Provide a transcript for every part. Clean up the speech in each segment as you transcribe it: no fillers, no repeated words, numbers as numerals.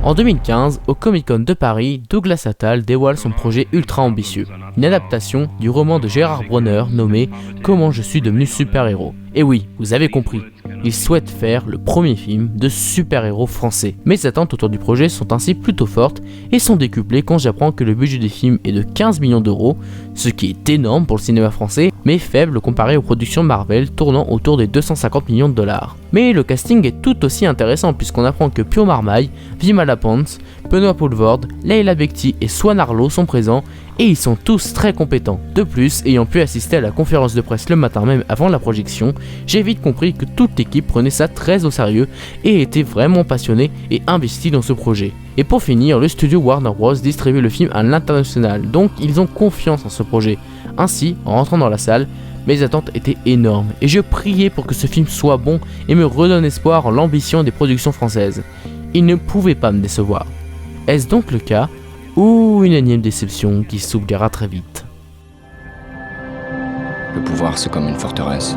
En 2015, au Comic-Con de Paris, Douglas Attal dévoile son projet ultra ambitieux, une adaptation du roman de Gérard Bronner nommé « Comment je suis devenu super-héros ». Et oui, vous avez compris, il souhaite faire le premier film de super-héros français. Mes attentes autour du projet sont ainsi plutôt fortes et sont décuplées quand j'apprends que le budget du film est de 15 millions d'euros, ce qui est énorme pour le cinéma français, mais faible comparé aux productions Marvel tournant autour des 250 millions de dollars. Mais le casting est tout aussi intéressant puisqu'on apprend que Pio Marmaille, Vima Lapointe, Benoît Poelvoorde, Leila Bekti et Swan Arlo sont présents et ils sont tous très compétents. De plus, ayant pu assister à la conférence de presse le matin même avant la projection, j'ai vite compris que toute l'équipe prenait ça très au sérieux et était vraiment passionnée et investie dans ce projet. Et pour finir, le studio Warner Bros distribue le film à l'international, donc ils ont confiance en ce projet. Ainsi, en rentrant dans la salle, mes attentes étaient énormes et je priais pour que ce film soit bon et me redonne espoir en l'ambition des productions françaises. Il ne pouvait pas me décevoir. Est-ce donc le cas ou une énième déception qui s'oubliera très vite? Le pouvoir, c'est comme une forteresse.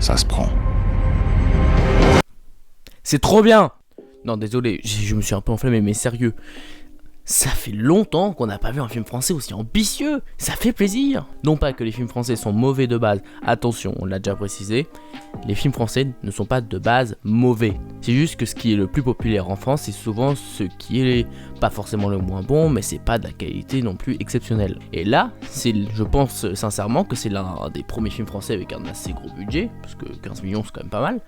Ça se prend. C'est trop bien! Non, désolé, je me suis un peu enflammé, mais sérieux. Ça fait longtemps qu'on n'a pas vu un film français aussi ambitieux, ça fait plaisir. Non pas que les films français sont mauvais de base, attention, on l'a déjà précisé, les films français ne sont pas de base mauvais. C'est juste que ce qui est le plus populaire en France, c'est souvent ce qui est pas forcément le moins bon, mais c'est pas de la qualité non plus exceptionnelle. Et là, je pense sincèrement que c'est l'un des premiers films français avec un assez gros budget, parce que 15 millions c'est quand même pas mal,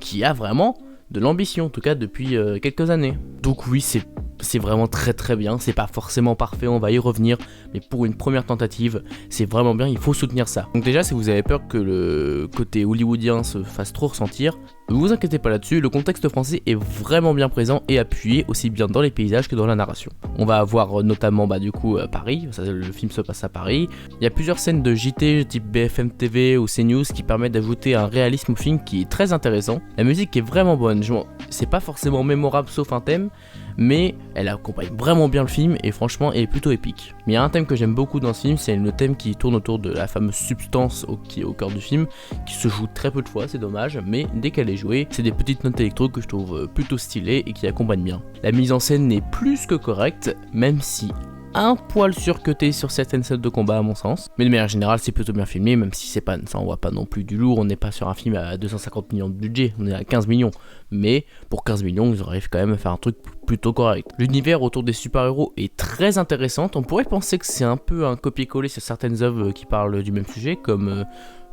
qui a vraiment de l'ambition, en tout cas depuis quelques années. Donc oui, c'est vraiment très bien, c'est pas forcément parfait, on va y revenir, mais pour une première tentative, c'est vraiment bien, il faut soutenir ça. Donc déjà, si vous avez peur que le côté hollywoodien se fasse trop ressentir, ne vous inquiétez pas là-dessus, le contexte français est vraiment bien présent et appuyé aussi bien dans les paysages que dans la narration. On va avoir notamment Paris, le film se passe à Paris, il y a plusieurs scènes de JT type BFM TV ou CNews qui permettent d'ajouter un réalisme au film qui est très intéressant. La musique est vraiment bonne, c'est pas forcément mémorable sauf un thème, mais elle accompagne vraiment bien le film et franchement elle est plutôt épique. Mais il y a un thème que j'aime beaucoup dans ce film, c'est le thème qui tourne autour de la fameuse substance qui est au cœur du film, qui se joue très peu de fois, c'est dommage, mais dès qu'elle est jouée, c'est des petites notes électro que je trouve plutôt stylées et qui accompagnent bien. La mise en scène n'est plus que correcte, même si un poil surcuté sur certaines scènes de combat à mon sens, mais de manière générale c'est plutôt bien filmé, même si ça envoie pas non plus du lourd, on n'est pas sur un film à 250 millions de budget, on est à 15 millions, mais pour 15 millions ils arrivent quand même à faire un truc plutôt correct. L'univers autour des super-héros est très intéressant, on pourrait penser que c'est un peu un copier-coller sur certaines œuvres qui parlent du même sujet, comme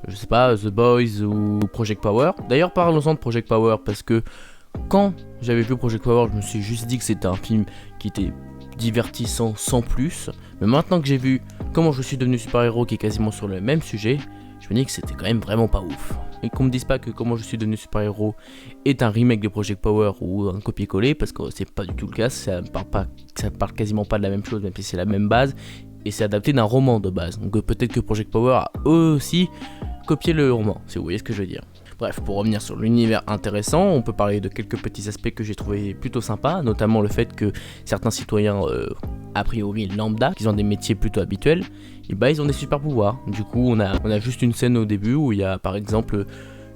je sais pas, The Boys ou Project Power. D'ailleurs parlons-en de Project Power, parce que quand j'avais vu Project Power, je me suis juste dit que c'était un film qui était divertissant sans plus, mais maintenant que j'ai vu Comment je suis devenu super-héros qui est quasiment sur le même sujet, je me dis que c'était quand même vraiment pas ouf. Et qu'on me dise pas que Comment je suis devenu super-héros est un remake de Project Power ou un copier-coller, parce que c'est pas du tout le cas, ça parle quasiment pas de la même chose, même si c'est la même base, et c'est adapté d'un roman de base, donc peut-être que Project Power a eux aussi copié le roman, si vous voyez ce que je veux dire. Bref, pour revenir sur l'univers intéressant, on peut parler de quelques petits aspects que j'ai trouvé plutôt sympas, notamment le fait que certains citoyens, a priori lambda, qui ont des métiers plutôt habituels, et ils ont des super pouvoirs. Du coup, on a juste une scène au début où il y a par exemple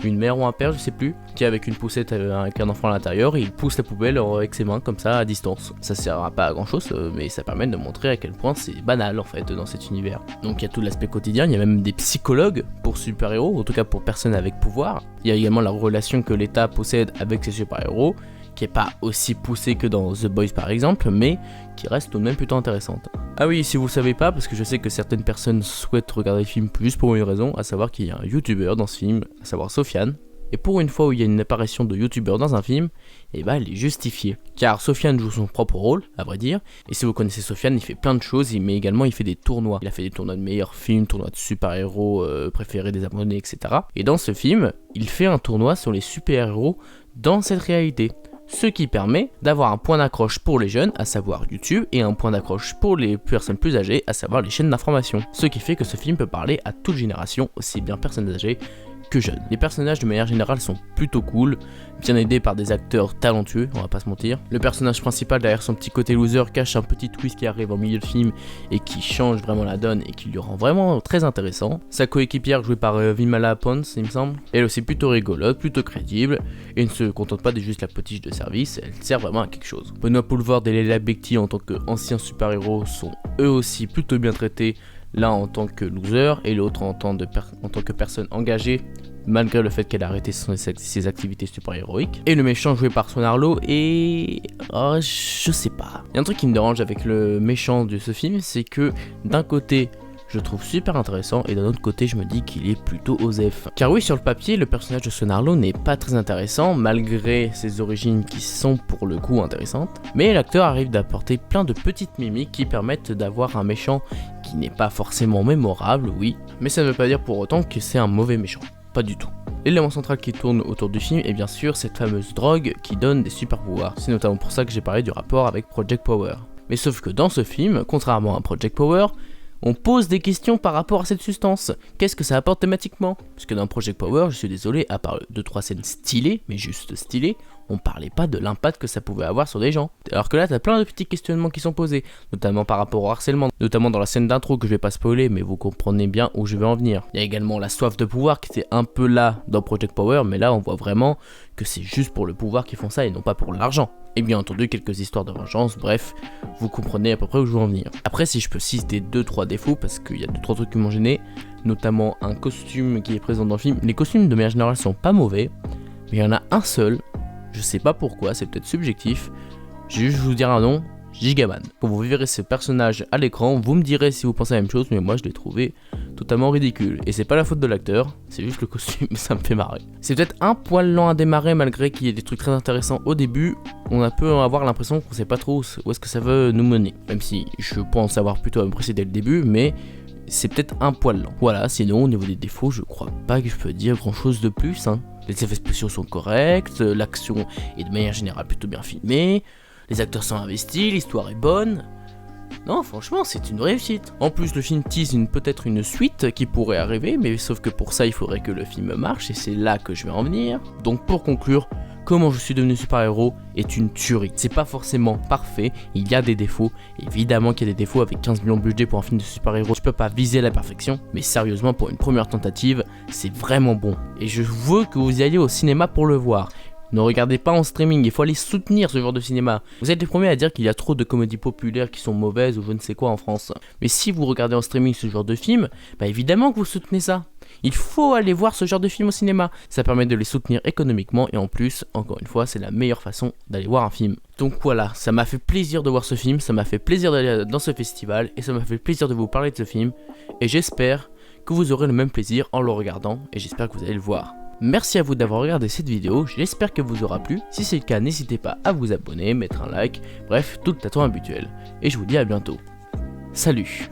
une mère ou un père, je sais plus, qui est avec une poussette avec un enfant à l'intérieur et il pousse la poubelle avec ses mains comme ça à distance. Ça sert pas à grand chose, mais ça permet de montrer à quel point c'est banal en fait dans cet univers. Donc il y a tout l'aspect quotidien, il y a même des psychologues pour super-héros, en tout cas pour personnes avec pouvoir. Il y a également la relation que l'État possède avec ses super-héros, qui est pas aussi poussée que dans The Boys par exemple, mais qui reste tout de même plutôt intéressante. Ah oui, si vous le savez pas, parce que je sais que certaines personnes souhaitent regarder le film juste pour une raison, à savoir qu'il y a un youtubeur dans ce film, à savoir Sofiane. Et pour une fois où il y a une apparition de youtubeur dans un film, elle est justifiée. Car Sofiane joue son propre rôle, à vrai dire, et si vous connaissez Sofiane, il fait plein de choses, mais également il fait des tournois. Il a fait des tournois de meilleurs films, tournois de super-héros préférés des abonnés, etc. Et dans ce film, il fait un tournoi sur les super-héros dans cette réalité. Ce qui permet d'avoir un point d'accroche pour les jeunes, à savoir YouTube, et un point d'accroche pour les personnes plus âgées, à savoir les chaînes d'information. Ce qui fait que ce film peut parler à toute génération, aussi bien personnes âgées que jeune. Les personnages de manière générale sont plutôt cool, bien aidés par des acteurs talentueux, on va pas se mentir. Le personnage principal derrière son petit côté loser cache un petit twist qui arrive en milieu de film et qui change vraiment la donne et qui le rend vraiment très intéressant. Sa coéquipière jouée par Vimala Pons, il me semble, elle aussi plutôt rigolote, plutôt crédible et ne se contente pas de juste la potiche de service, elle sert vraiment à quelque chose. Benoît Poulvord et Leila Bekti en tant qu'anciens super-héros sont eux aussi plutôt bien traités, l'un en tant que loser et l'autre en tant que personne engagée, malgré le fait qu'elle a arrêté ses activités super-héroïques. Et le méchant joué par Swan Arlo et... oh, je sais pas. Il y a un truc qui me dérange avec le méchant de ce film, c'est que d'un côté, je le trouve super intéressant et d'un autre côté, je me dis qu'il est plutôt osef. Car oui, sur le papier, le personnage de Swan Arlo n'est pas très intéressant, malgré ses origines qui sont pour le coup intéressantes. Mais l'acteur arrive d'apporter plein de petites mimiques qui permettent d'avoir un méchant qui n'est pas forcément mémorable, oui, mais ça ne veut pas dire pour autant que c'est un mauvais méchant. Pas du tout. L'élément central qui tourne autour du film est bien sûr cette fameuse drogue qui donne des super pouvoirs. C'est notamment pour ça que j'ai parlé du rapport avec Project Power. Mais sauf que dans ce film, contrairement à Project Power, on pose des questions par rapport à cette substance. Qu'est-ce que ça apporte thématiquement? Parce que dans Project Power, je suis désolé, à part 2-3 scènes stylées, mais juste stylées, on parlait pas de l'impact que ça pouvait avoir sur des gens. Alors que là, t'as plein de petits questionnements qui sont posés, notamment par rapport au harcèlement, notamment dans la scène d'intro que je vais pas spoiler, mais vous comprenez bien où je vais en venir. Il y a également la soif de pouvoir qui était un peu là dans Project Power, mais là on voit vraiment que c'est juste pour le pouvoir qu'ils font ça et non pas pour l'argent. Et bien entendu quelques histoires de vengeance, bref, vous comprenez à peu près où je veux en venir. Après, si je peux citer 2-3 défauts, parce qu'il y a 2-3 trucs qui m'ont gêné, notamment un costume qui est présent dans le film. Les costumes de manière générale sont pas mauvais, mais il y en a un seul, je sais pas pourquoi, c'est peut-être subjectif, je vais juste vous dire un nom, Gigaman. Quand vous verrez ce personnage à l'écran, vous me direz si vous pensez la même chose, mais moi je l'ai trouvé totalement ridicule. Et c'est pas la faute de l'acteur, c'est juste le costume, ça me fait marrer. C'est peut-être un poil lent à démarrer malgré qu'il y ait des trucs très intéressants au début. On peut avoir l'impression qu'on sait pas trop où est-ce que ça veut nous mener. Même si je pense avoir plutôt apprécié dès le début, mais c'est peut-être un poil lent. Voilà, sinon au niveau des défauts, je crois pas que je peux dire grand chose de plus. Les effets spéciaux sont corrects, l'action est de manière générale plutôt bien filmée, les acteurs sont investis, l'histoire est bonne. Non, franchement, c'est une réussite. En plus, le film tease peut-être une suite qui pourrait arriver, mais sauf que pour ça, il faudrait que le film marche, et c'est là que je vais en venir. Donc pour conclure, Comment je suis devenu super-héros est une tuerie. C'est pas forcément parfait, il y a des défauts. Évidemment qu'il y a des défauts avec 15 millions de budget pour un film de super-héros. Tu peux pas viser la perfection, mais sérieusement, pour une première tentative, c'est vraiment bon. Et je veux que vous y alliez au cinéma pour le voir. Ne regardez pas en streaming, il faut aller soutenir ce genre de cinéma. Vous êtes les premiers à dire qu'il y a trop de comédies populaires qui sont mauvaises ou je ne sais quoi en France. Mais si vous regardez en streaming ce genre de film, bah évidemment que vous soutenez ça. Il faut aller voir ce genre de film au cinéma. Ça permet de les soutenir économiquement et en plus, encore une fois, c'est la meilleure façon d'aller voir un film. Donc voilà, ça m'a fait plaisir de voir ce film, ça m'a fait plaisir d'aller dans ce festival et ça m'a fait plaisir de vous parler de ce film. Et j'espère que vous aurez le même plaisir en le regardant et j'espère que vous allez le voir. Merci à vous d'avoir regardé cette vidéo, j'espère qu'elle vous aura plu. Si c'est le cas, n'hésitez pas à vous abonner, mettre un like, bref, tout le tâton habituel. Et je vous dis à bientôt. Salut!